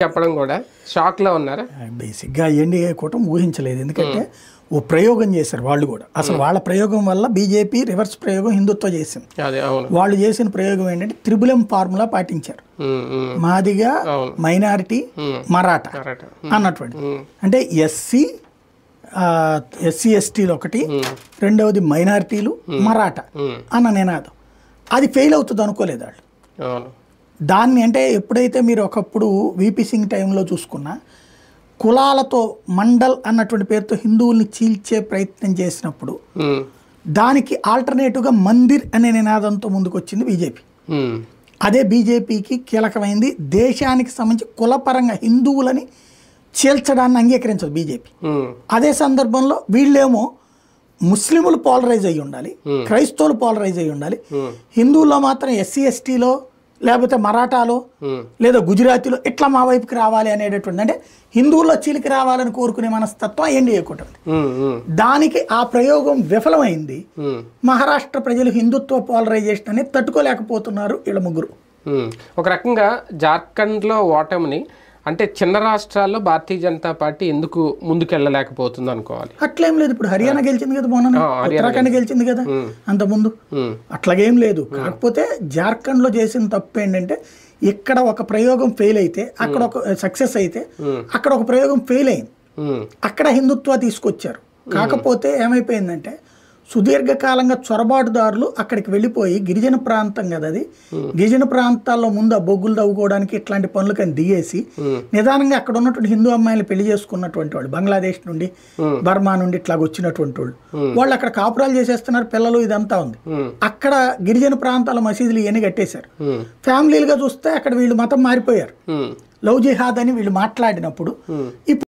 చెప్పడం కూడా షాక్లో ఉన్నారా? బేసిక్గా ఎన్డీఏ కూటమి ఊహించలేదు. ఎందుకంటే ఓ ప్రయోగం చేశారు వాళ్ళు కూడా. అసలు వాళ్ళ ప్రయోగం వల్ల బీజేపీ రివర్స్ ప్రయోగం హిందుత్వ చేసింది. వాళ్ళు చేసిన ప్రయోగం ఏంటంటే త్రిబుల్ ఫార్ములా పాటించారు. మాదిగా, మైనారిటీ, మరాఠా అన్నటువంటి. అంటే ఎస్సీ ఎస్టీలు ఒకటి, రెండవది మైనారిటీలు, మరాఠా అన్న నినాదం. అది ఫెయిల్ అవుతుంది అనుకోలేదు వాళ్ళు. దాన్ని అంటే ఎప్పుడైతే మీరు ఒకప్పుడు వీపీ సింగ్ టైంలో చూసుకున్నా కులాలతో మండల్ అన్నటువంటి పేరుతో హిందువుల్ని చీల్చే ప్రయత్నం చేసినప్పుడు దానికి ఆల్టర్నేటివ్గా మందిర్ అనే నినాదంతో ముందుకు వచ్చింది బీజేపీ. అదే బీజేపీకి కీలకమైంది. దేశానికి సంబంధించి కులపరంగా హిందువులని చీల్చడాన్ని అంగీకరించదు బీజేపీ. అదే సందర్భంలో వీళ్ళేమో ముస్లింలు పోలరైజ్ అయ్యి ఉండాలి, క్రైస్తవులు పోలరైజ్ అయ్యి ఉండాలి, హిందువుల్లో మాత్రం ఎస్సీ ఎస్టీలో లేకపోతే మరాఠాలో లేదా గుజరాతీలో ఇట్లా మా వైపుకి రావాలి అనేటటువంటి, అంటే హిందువుల్లో చీలికి రావాలని కోరుకునే మనస్తత్వం ఎన్డీఏ కూటమి. దానికి ఆ ప్రయోగం విఫలమైంది. మహారాష్ట్ర ప్రజలు హిందుత్వ పోలరైజేషన్ అనేది తట్టుకోలేకపోతున్నారు వీళ్ళ ముగ్గురు. ఒక రకంగా జార్ఖండ్లో ఓటమిని అంటే చిన్న రాష్ట్రాల్లో భారతీయ జనతా పార్టీ ఎందుకు ముందుకెళ్ళలేకపోతుంది అనుకోవాలి? అట్లేం లేదు. ఇప్పుడు హర్యానా గెలిచింది కదా, మొన్న ఉత్తరాఖండ్ గెలిచింది కదా అంతకుముందు. అట్లాగేం లేదు. కాకపోతే జార్ఖండ్లో చేసిన తప్పు ఏంటంటే ఇక్కడ ఒక ప్రయోగం ఫెయిల్ అయితే అక్కడ ఒక సక్సెస్ అయితే అక్కడ ఒక ప్రయోగం ఫెయిల్ అయింది. అక్కడ హిందుత్వ తీసుకొచ్చారు. కాకపోతే ఏమైపోయిందంటే సుదీర్ఘకాలంగా చొరబాటుదారులు అక్కడికి వెళ్ళిపోయి గిరిజన ప్రాంతం కదా అది, గిరిజన ప్రాంతాల్లో ముందు ఆ బొగ్గులు తవ్వుకోవడానికి ఇట్లాంటి పనులు కానీ దిగేసి నిదానంగా అక్కడ ఉన్నటువంటి హిందూ అమ్మాయిలు పెళ్లి చేసుకున్నటువంటి వాళ్ళు, బంగ్లాదేశ్ నుండి బర్మా నుండి ఇట్లా వచ్చినటువంటి వాళ్ళు అక్కడ కాపురాలు చేసేస్తున్నారు, పిల్లలు ఇదంతా ఉంది. అక్కడ గిరిజన ప్రాంతాల మసీదులు ఇవన్నీ కట్టేశారు. ఫ్యామిలీలుగా చూస్తే అక్కడ వీళ్ళు మతం మారిపోయారు. లవ్ జిహాద్ అని వీళ్ళు మాట్లాడినప్పుడు ఇప్పుడు